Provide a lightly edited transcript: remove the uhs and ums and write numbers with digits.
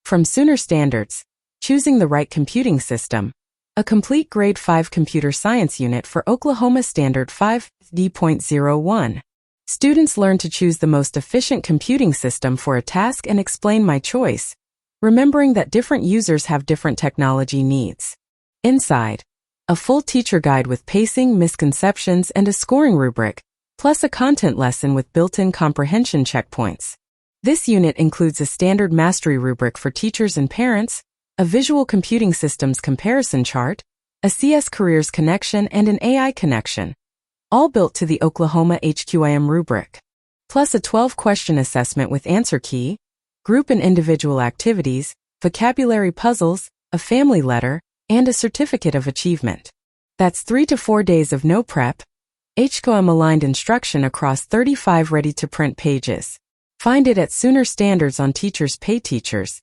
From Sooner Standards, Choosing the Right Computing System, a complete Grade 5 computer science unit for Oklahoma Standard 5CSD01. Students learn to choose the most efficient computing system for a task and explain my choice, remembering that different users have different technology needs. Inside, a full teacher guide with pacing, misconceptions, and a scoring rubric, plus a content lesson with built-in comprehension checkpoints. This unit includes a standard mastery rubric for teachers and parents, a visual computing systems comparison chart, a CS Careers connection, and an AI connection, all built to the Oklahoma HQIM rubric. Plus a 12-question assessment with answer key, group and individual activities, vocabulary puzzles, a family letter, and a certificate of achievement. That's 3 to 4 days of no prep, HQIM-aligned instruction across 35 ready-to-print pages. Find it at Sooner Standards on Teachers Pay Teachers,